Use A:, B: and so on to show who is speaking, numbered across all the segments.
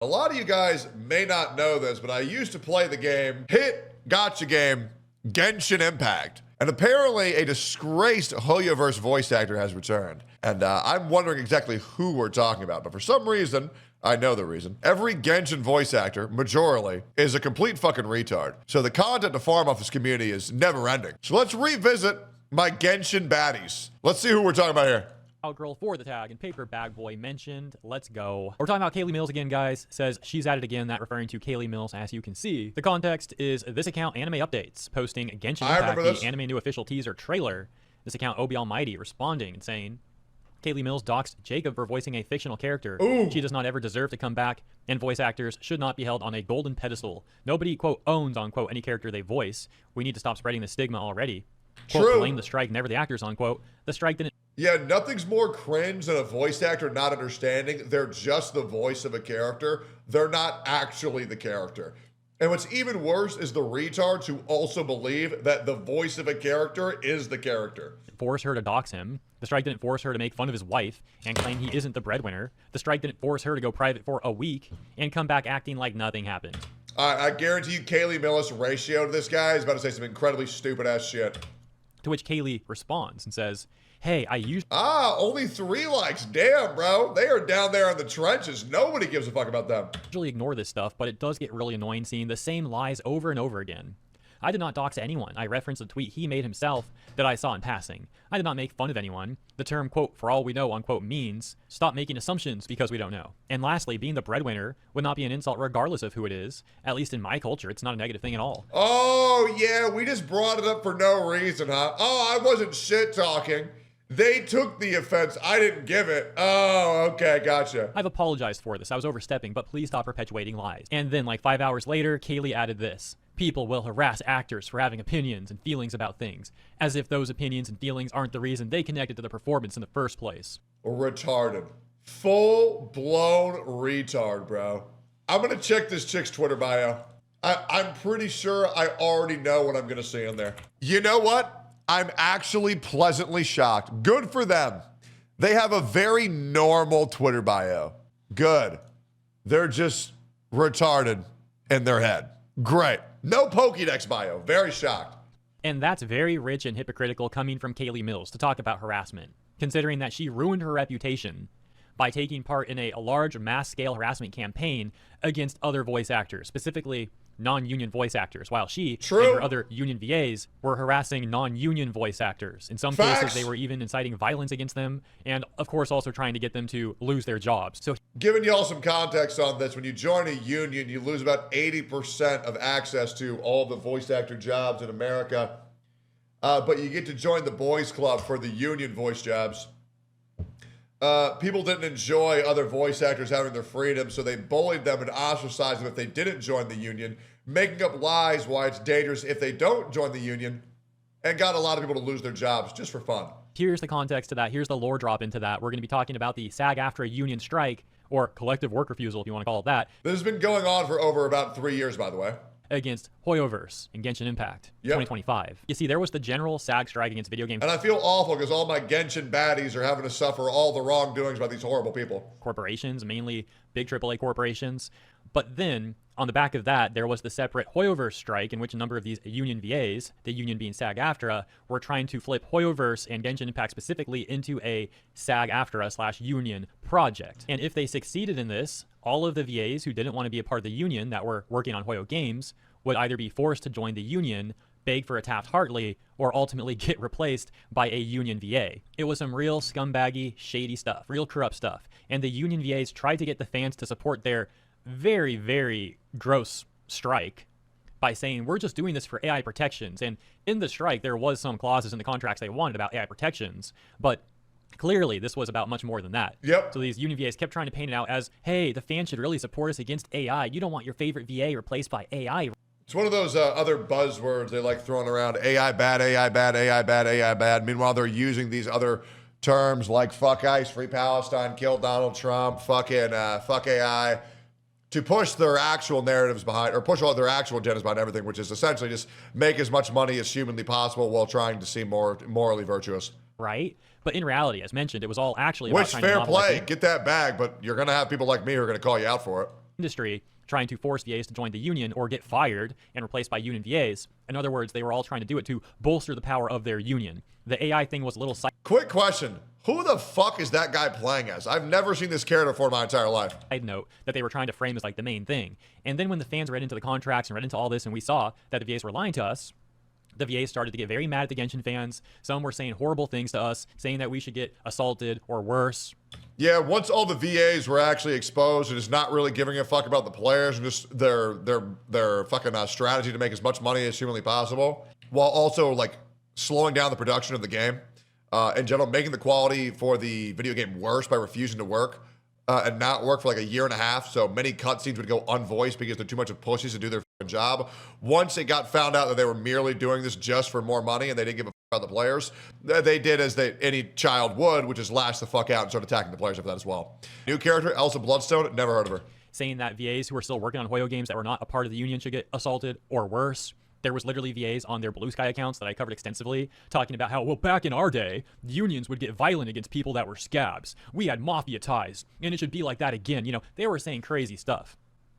A: A lot of you guys may not know this, but I used to play the game, gotcha game, Genshin Impact. And apparently a disgraced Hoyoverse voice actor has returned. And I'm wondering exactly who we're talking about. But for some reason, I know the reason. Every Genshin voice actor, majorly, is a complete fucking retard. So the content to farm off this community is never ending. So let's revisit my Genshin baddies. Let's see who we're talking about here.
B: Girl for the tag and paper bag boy mentioned. Let's go. We're talking about Kaylee Mills again, guys. Says she's at it again, that referring to Kaylee Mills, as you can see. The context is this account Anime Updates posting Genshin Impact, the anime new official teaser trailer. This account OB Almighty responding and saying Kaylee Mills doxed Jacob for voicing a fictional character.
A: Ooh.
B: She does not ever deserve to come back, and voice actors should not be held on a golden pedestal. Nobody, quote, owns, unquote, any character they voice. We need to stop spreading the stigma already. Quote,
A: True.
B: blame the strike, never the actors, unquote. The strike didn't.
A: Yeah, nothing's more cringe than a voice actor not understanding they're just the voice of a character. They're not actually the character. And what's even worse is the retards who also believe that the voice of a character is the character.
B: Force her to dox him. The strike didn't force her to make fun of his wife and claim he isn't the breadwinner. The strike didn't force her to go private for a week and come back acting like nothing happened.
A: I guarantee you Kaylee Mills' ratio to this guy is about to say some incredibly stupid ass shit.
B: To which Kaylee responds and says, hey, I used...
A: only 3 likes. Damn, bro. They are down there in the trenches. Nobody gives a fuck about them.
B: usually ignore this stuff, but it does get really annoying seeing the same lies over and over again. I did not dox anyone. I referenced a tweet he made himself that I saw in passing. I did not make fun of anyone. The term, quote, for all we know, unquote, means stop making assumptions because we don't know. And lastly, being the breadwinner would not be an insult regardless of who it is. At least in my culture, it's not a negative thing at all.
A: Oh, yeah, we just brought it up for no reason, huh? Oh, I wasn't shit talking. They took the offense. I didn't give it. Oh, okay, gotcha.
B: I've apologized for this. I was overstepping, but please stop perpetuating lies. And then, like 5 hours later, Kaylee added this. People will harass actors for having opinions and feelings about things, as if those opinions and feelings aren't the reason they connected to the performance in the first place.
A: Retarded. Full-blown retard, bro. I'm gonna check this chick's Twitter bio. I'm pretty sure I already know what I'm gonna see in there. You know what? I'm actually pleasantly shocked. Good for them. They have a very normal Twitter bio. Good. They're just retarded in their head. Great. No Pokédex bio. Very shocked.
B: And that's very rich and hypocritical coming from Kaylee Mills to talk about harassment, considering that she ruined her reputation by taking part in a large mass-scale harassment campaign against other voice actors, specifically non-union voice actors, while she and her other union VAs were harassing non-union voice actors. In some cases, they were even inciting violence against them, and of course also trying to get them to lose their jobs. So,
A: giving y'all some context on this, when you join a union, you lose about 80% of access to all the voice actor jobs in America, but you get to join the boys club for the union voice jobs. People didn't enjoy other voice actors having their freedom, so they bullied them and ostracized them if they didn't join the union, making up lies why it's dangerous if they don't join the union, and got a lot of people to lose their jobs just for fun.
B: Here's the context to that. Here's the lore drop into that. We're going to be talking about the SAG-AFTRA union strike, or collective work refusal, if you want to call it that.
A: This has been going on for over about 3 years, by the way.
B: Against Hoyoverse and Genshin Impact 2025. You see, there was the general SAG strike against video game.
A: And I feel awful because all my Genshin baddies are having to suffer all the wrongdoings by these horrible people.
B: Corporations, mainly big AAA corporations. But then, on the back of that, there was the separate Hoyoverse strike in which a number of these union VAs, the union being SAG-AFTRA, were trying to flip Hoyoverse and Genshin Impact specifically into a SAG-AFTRA/union project. And if they succeeded in this, all of the VAs who didn't want to be a part of the union that were working on Hoyo games would either be forced to join the union, beg for a Taft-Hartley, or ultimately get replaced by a union VA. It was some real scumbaggy, shady stuff, real corrupt stuff. And the union VAs tried to get the fans to support their very, very gross strike by saying, we're just doing this for AI protections. And in the strike, there was some clauses in the contracts they wanted about AI protections, but clearly this was about much more than that.
A: Yep.
B: So these union VAs kept trying to paint it out as, hey, the fans should really support us against AI. You don't want your favorite VA replaced by AI.
A: It's one of those other buzzwords they like throwing around. AI bad, AI bad, AI bad, AI bad. Meanwhile, they're using these other terms like fuck ICE, free Palestine, kill Donald Trump, fuck AI, to push their actual narratives behind, or push all their actual agendas behind everything, which is essentially just make as much money as humanly possible while trying to seem more morally virtuous.
B: Right? But in reality, as mentioned, it was all actually about
A: Which fair play, get that bag, but you're going to have people like me who are going to call you out for it.
B: industry trying to force VAs to join the union or get fired and replaced by union VAs. In other words, they were all trying to do it to bolster the power of their union. The AI thing was a little
A: Quick question. Who the fuck is that guy playing as? I've never seen this character for my entire life.
B: side note that they were trying to frame as like the main thing. And then when the fans read into the contracts and read into all this and we saw that the VAs were lying to us, the VAs started to get very mad at the Genshin fans. Some were saying horrible things to us, saying that we should get assaulted or worse.
A: Yeah, once all the VAs were actually exposed and just not really giving a fuck about the players and just their fucking strategy to make as much money as humanly possible, while also like slowing down the production of the game, in general, making the quality for the video game worse by refusing to work and not work for like a year and a half. So many cutscenes would go unvoiced because they're too much of pussies to do their job. Once it got found out that they were merely doing this just for more money and they didn't give a fuck about the players, they did as any child would, which is lash the fuck out and start attacking the players after that as well. New character, Elsa Bloodstone, never heard of her.
B: Saying that VAs who are still working on Hoyo games that were not a part of the union should get assaulted or worse. There was literally VAs on their Blue Sky accounts that I covered extensively talking about how, well, back in our day, the unions would get violent against people that were scabs. We had mafia ties, and it should be like that again. You know, they were saying crazy stuff.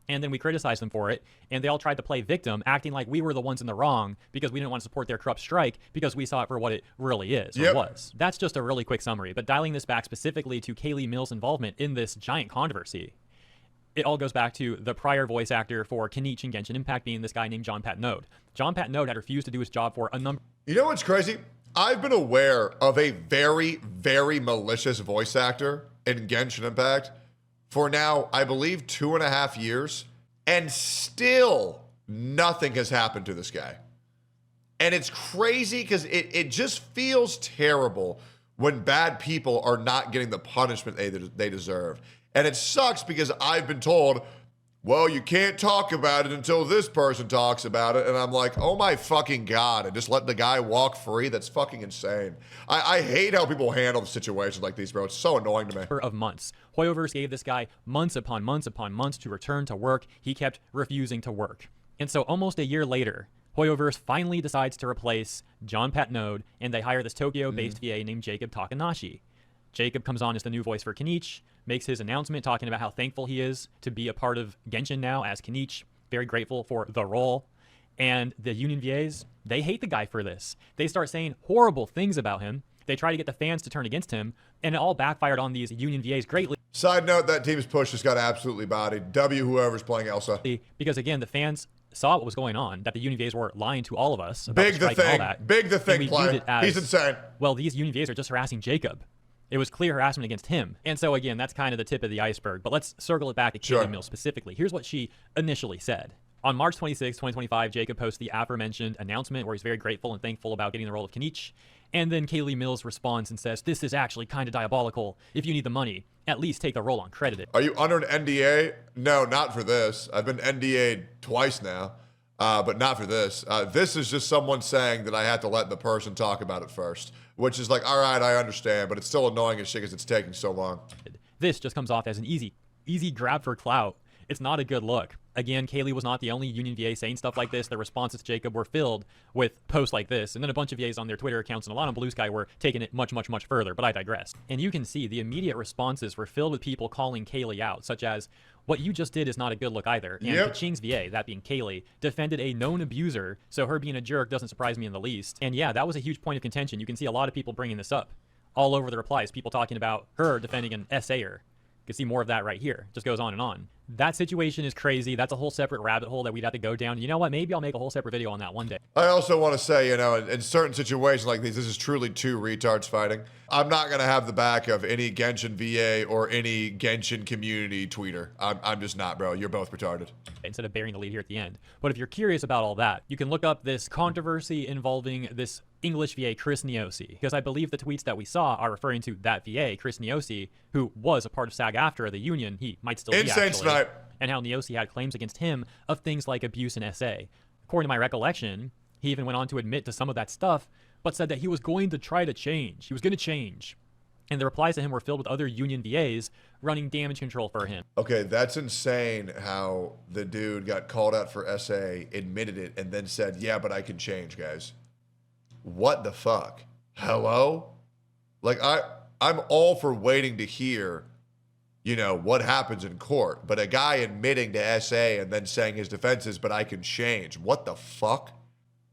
B: And then we criticized them for it, and they all tried to play victim, acting like we were the ones in the wrong because we didn't want to support their corrupt strike because we saw it for what it really is or was. That's just a really quick summary, but dialing this back specifically to Kaylee Mills' involvement in this giant controversy, it all goes back to the prior voice actor for Kenichi and Genshin Impact being this guy named John Patnode. John Patnode had refused to do his job for a number.
A: You know what's crazy? I've been aware of a very, very malicious voice actor in Genshin Impact for now, I believe, 2.5 years, and still nothing has happened to this guy. And it's crazy because it just feels terrible when bad people are not getting the punishment they deserve. And it sucks because I've been told, well, you can't talk about it until this person talks about it. And I'm like, oh my fucking God. And just let the guy walk free. That's fucking insane. I hate how people handle situations like these, bro. It's so annoying to me.
B: Of months. Hoyoverse gave this guy months upon months upon months to return to work. He kept refusing to work. And so almost a year later, Hoyoverse finally decides to replace John Patnode, and they hire this Tokyo-based VA named Jacob Takanashi. Jacob comes on as the new voice for Kenichi, makes his announcement talking about how thankful he is to be a part of Genshin now as Kenichi, very grateful for the role. And the Union VAs, they hate the guy for this. They start saying horrible things about him. They try to get the fans to turn against him, and it all backfired on these Union VAs greatly.
A: Side note, that team's push just got absolutely bodied. W whoever's playing Elsa.
B: Because again, the fans saw what was going on, that the Union VAs were lying to all of us about
A: Big the thing, big the thing player. He's insane.
B: Well, these Union VAs are just harassing Jacob. It was clear harassment against him. And so again, that's kind of the tip of the iceberg. But let's circle it back to Kaylee Mills specifically. Here's what she initially said. On March 26, 2025, Jacob posts the aforementioned announcement where he's very grateful and thankful about getting the role of Kenichi. And then Kaylee Mills responds and says, this is actually kind of diabolical. If you need the money, at least take the role uncredited.
A: Are you under an NDA? No, not for this. I've been NDA'd twice now, but not for this. This is just someone saying that I have to let the person talk about it first, which is like, all right, I understand, but it's still annoying as shit because it's taking so long.
B: This just comes off as an easy grab for clout. It's not a good look. Again, Kaylee was not the only Union VA saying stuff like this. Their responses to Jacob were filled with posts like this, and then a bunch of VAs on their Twitter accounts and a lot on Blue Sky were taking it much, much, much further, but I digress. And you can see the immediate responses were filled with people calling Kaylee out, such as, what you just did is not a good look either. And Kaching's VA, that being Kaylee, defended a known abuser, so her being a jerk doesn't surprise me in the least. And yeah, that was a huge point of contention. You can see a lot of people bringing this up all over the replies, people talking about her defending an SAer. You can see more of that right here. Just goes on and on. That situation is crazy. That's a whole separate rabbit hole that we'd have to go down. You know what? Maybe I'll make a whole separate video on that one day.
A: I also want to say, you know, in certain situations like these, this is truly two retards fighting. I'm not going to have the back of any Genshin VA or any Genshin community tweeter. I'm just not, bro. You're both retarded.
B: Instead of burying the lead here at the end. But if you're curious about all that, you can look up this controversy involving this English VA, Chris Neosi, because I believe the tweets that we saw are referring to that VA, Chris Neosi, who was a part of SAG-AFTRA, the union. He might still be,
A: Insane
B: actually.
A: snipe.
B: And how Neosi had claims against him of things like abuse and SA. According to my recollection, he even went on to admit to some of that stuff, but said that he was going to try to change. He was going to change. And the replies to him were filled with other union VAs running damage control for him.
A: Okay, that's insane how the dude got called out for SA, admitted it, and then said, yeah, but I can change, guys. What the fuck? Hello? Like, I'm all for waiting to hear, you know, what happens in court. But a guy admitting to SA and then saying his defenses, but I can change. What the fuck?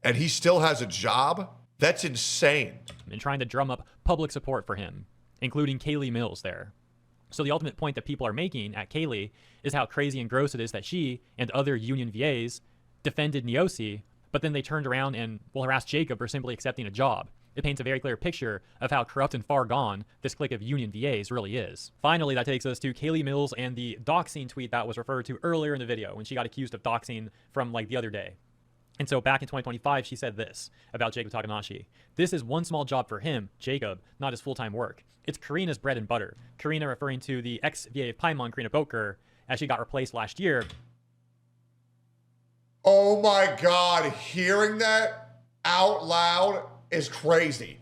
A: And he still has a job? That's insane.
B: And trying to drum up public support for him, including Kaylee Mills there. So the ultimate point that people are making at Kaylee is how crazy and gross it is that she and other union VAs defended Neosi, but then they turned around and will harass Jacob for simply accepting a job. It paints a very clear picture of how corrupt and far gone this clique of union VAs really is. Finally, that takes us to Kaylee Mills and the doxing tweet that was referred to earlier in the video when she got accused of doxing from like the other day. And so back in 2025, she said this about Jacob Takanashi. This is one small job for him, Jacob, not his full-time work. It's Karina's bread and butter. Karina referring to the ex-VA of Paimon, Karina Boker, as she got replaced last year.
A: Oh my God, hearing that out loud is crazy.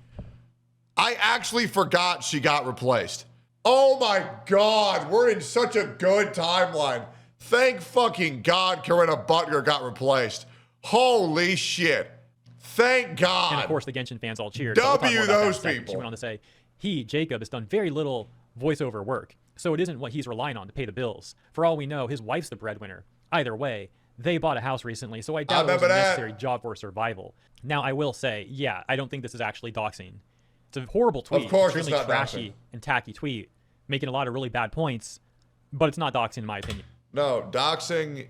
A: I actually forgot she got replaced. Oh my God, we're in such a good timeline. Thank fucking God Karina Butler got replaced. Holy shit. Thank God.
B: And of course the Genshin fans all cheered.
A: W those people.
B: She went on to say, Jacob, has done very little voiceover work, so it isn't what he's relying on to pay the bills. For all we know, his wife's the breadwinner. Either way, they bought a house recently, so I doubt it was a necessary job for survival. Now, I will say, yeah, I don't think this is actually doxing. It's a horrible tweet.
A: Of course
B: extremely trashy and tacky tweet, making a lot of really bad points, but it's not doxing in my opinion.
A: No, doxing,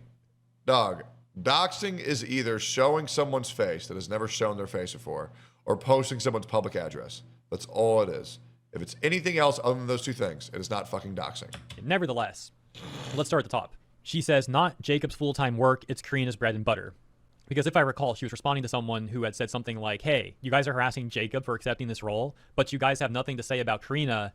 A: dog. Doxing is either showing someone's face that has never shown their face before or posting someone's public address. That's all it is. If it's anything else other than those two things, it is not fucking doxing.
B: Nevertheless, let's start at the top. She says, not Jacob's full-time work, it's Karina's bread and butter. Because if I recall, she was responding to someone who had said something like, hey, you guys are harassing Jacob for accepting this role, but you guys have nothing to say about Karina,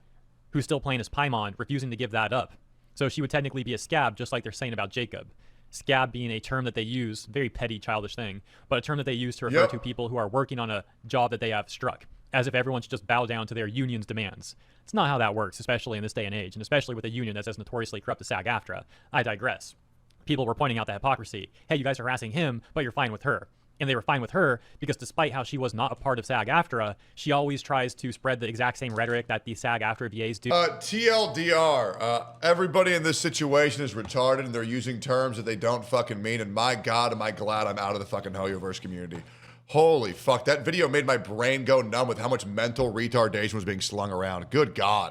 B: who's still playing as Paimon, refusing to give that up. So she would technically be a scab, just like they're saying about Jacob. Scab being a term that they use, very petty, childish thing, but a term that they use to refer to people who are working on a job that they have struck, as if everyone should just bow down to their union's demands. It's not how that works, especially in this day and age, and especially with a union that's as notoriously corrupt as SAG-AFTRA. I digress. People were pointing out the hypocrisy. Hey, you guys are harassing him, but you're fine with her. And they were fine with her because despite how she was not a part of SAG-AFTRA, she always tries to spread the exact same rhetoric that the SAG-AFTRA VAs do.
A: TLDR, everybody in this situation is retarded and they're using terms that they don't fucking mean. And my God, am I glad I'm out of the fucking Hoyoverse community. Holy fuck, that video made my brain go numb with how much mental retardation was being slung around. Good God.